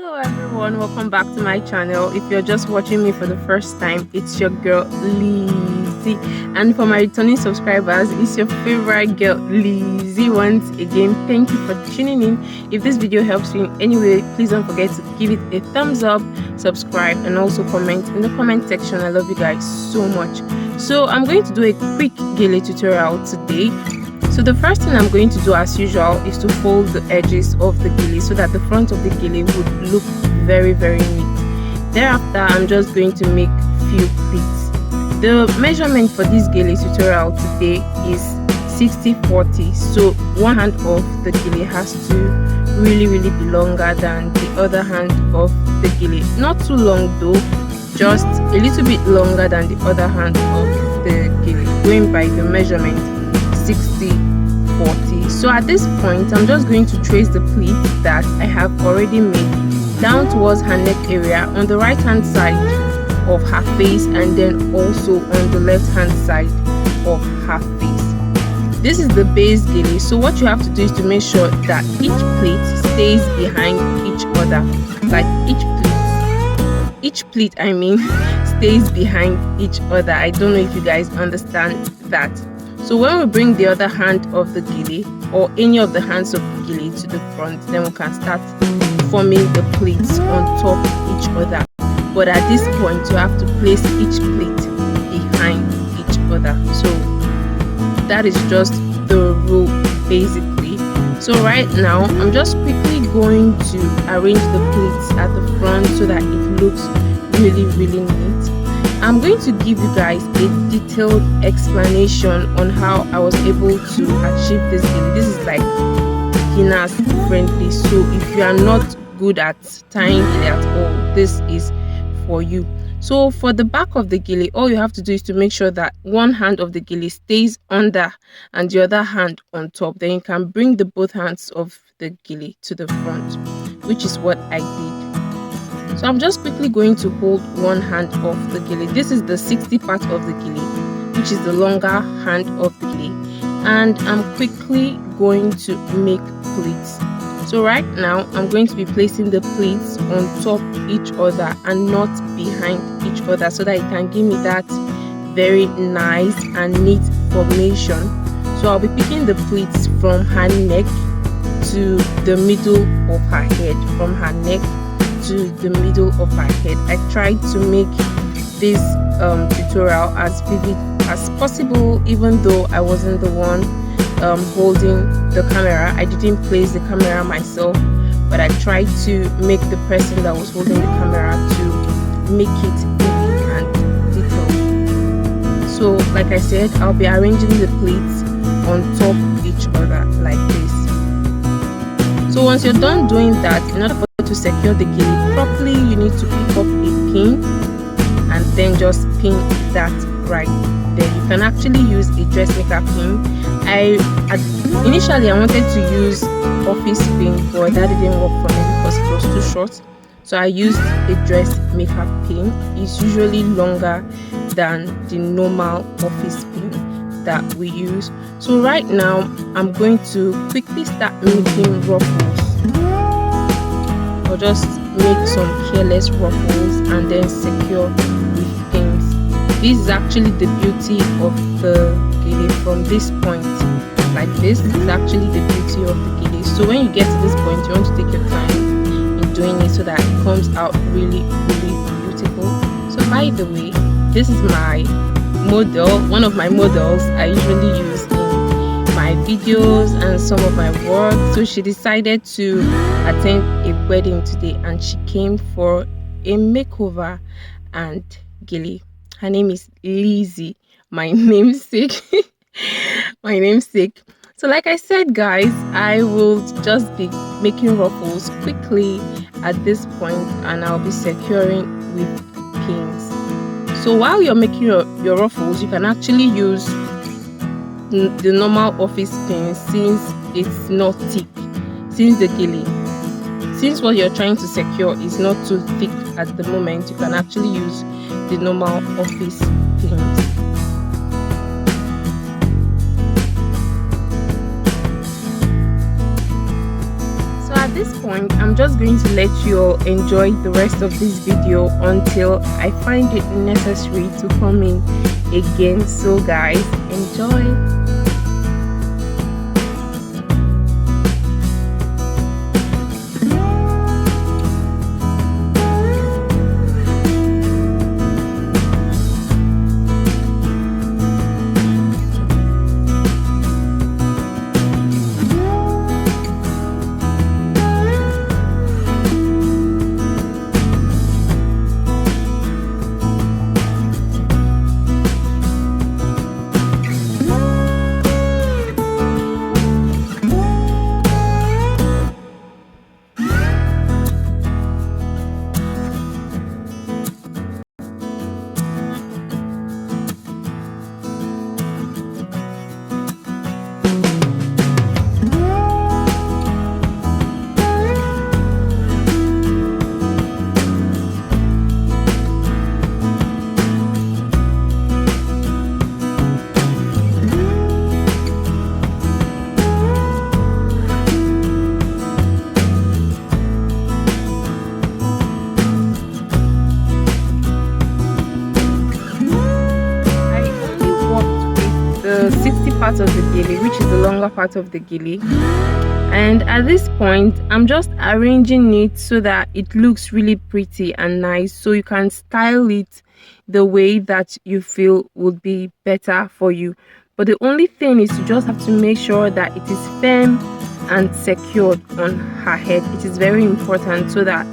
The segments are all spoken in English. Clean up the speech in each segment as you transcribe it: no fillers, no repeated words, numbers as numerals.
Hello everyone, welcome back to my channel. If you're just watching me for the first time, it's your girl Lizzie, and for my returning subscribers, it's your favorite girl Lizzie. Once again, thank you for tuning in. If this video helps you in any way, please don't forget to give it a thumbs up, subscribe, and also comment in the comment section. I love you guys so much. So I'm going to do a quick Gele tutorial today. So the first thing I'm going to do as usual is to fold the edges of the Gele so that the front of the Gele would look very neat. Thereafter, I'm just going to make few pleats. The measurement for this Gele tutorial today is 60-40. So one hand of the Gele has to really be longer than the other hand of the Gele. Not too long though, just a little bit longer than the other hand of the Gele, going by the measurement 60-40. So at this point, I'm just going to trace the pleat that I have already made down towards her neck area on the right hand side of her face, and then also on the left hand side of her face. This is the base Gele. So what you have to do is to make sure that each pleat stays behind each other, like each pleat stays behind each other. I don't know if you guys understand that. So when we bring the other hand of the Gele, or any of the hands of the Gele, to the front, then we can start forming the pleats on top of each other. But at this point, you have to place each pleat behind each other. So that is just the rule basically. So right now, I'm just quickly going to arrange the pleats at the front so that it looks really neat. I'm going to give you guys a detailed explanation on how I was able to achieve this Gele. This is like beginners friendly, so if you are not good at tying Gele at all, this is for you. So for the back of the Gele, all you have to do is to make sure that one hand of the Gele stays under and the other hand on top. Then you can bring the both hands of the Gele to the front, which is what I did. So I'm just quickly going to hold one hand of the Gele. This is the 60 part of the Gele, which is the longer hand of the Gele, and I'm quickly going to make pleats. So right now I'm going to be placing the pleats on top each other and not behind each other, so that it can give me that very nice and neat formation. So I'll be picking the pleats from her neck to the middle of her head, from her neck to the middle of her head. I tried to make this tutorial as vivid as possible, even though I wasn't the one holding the camera. I didn't place the camera myself, but I tried to make the person that was holding the camera to make it vivid and detailed. So like I said, I'll be arranging the pleats on top of each other like this. So once you're done doing that, in order for to secure the Gele properly, you need to pick up a pin and then just pin that right there. You can actually use a dressmaker pin. Initially I wanted to use office pin, but that didn't work for me because it was too short. So I used a dressmaker pin. It's usually longer than the normal office pin that we use. So right now I'm going to quickly start making ruffles. Or just make some careless ruffles and then secure with pins. This is actually the beauty of the Gele. From this point, like this, is actually the beauty of the Gele. So when you get to this point, you want to take your time in doing it so that it comes out really beautiful. So by the way, this is my model, one of my models I usually use my videos and some of my work. So she decided to attend a wedding today and she came for a makeover and Gele. Her name is Lizzie, my namesake. My namesake. So like I said guys, I will just be making ruffles quickly at this point and I'll be securing with pins. So while you're making your ruffles, you can actually use the normal office pin since it's not thick. Since what you're trying to secure is not too thick at the moment, you can actually use the normal office pins. So at this point, I'm just going to let you all enjoy the rest of this video until I find it necessary to come in again. So guys, enjoy. The 60 part of the gele, which is the longer part of the gele, and at this point I'm just arranging it so that it looks really pretty and nice, so you can style it the way that you feel would be better for you. But the only thing is you just have to make sure that it is firm and secured on her head. It is very important so that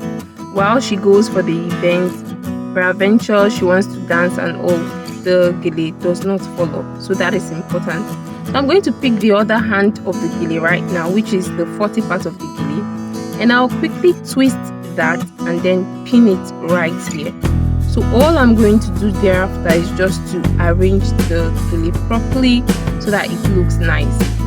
while she goes for the event, peradventure she wants to dance and all, the gele does not fall off. So that is important. So I'm going to pick the other hand of the gele right now, which is the 40 part of the gele, and I'll quickly twist that and then pin it right here. So all I'm going to do thereafter is just to arrange the gele properly so that it looks nice.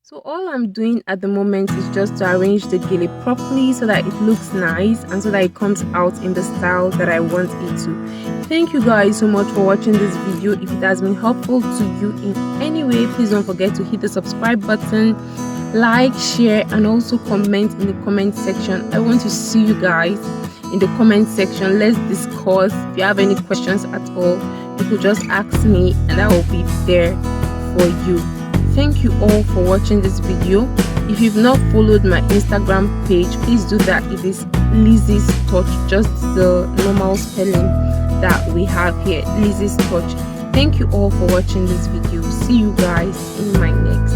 So all I'm doing at the moment is just to arrange the gele properly so that it looks nice and so that it comes out in the style that I want it to. Thank you guys so much for watching this video. If it has been helpful to you in any way, please don't forget to hit the subscribe button, like, share, and also comment in the comment section. I want to see you guys in the comment section. Let's discuss. If you have any questions at all, you could just ask me and I will be there for you. Thank you all for watching this video. If you've not followed my Instagram page, please do that. It is Lizzie's Touch, just the normal spelling that we have here, Lizzie's Touch. Thank you all for watching this video. See you guys in my next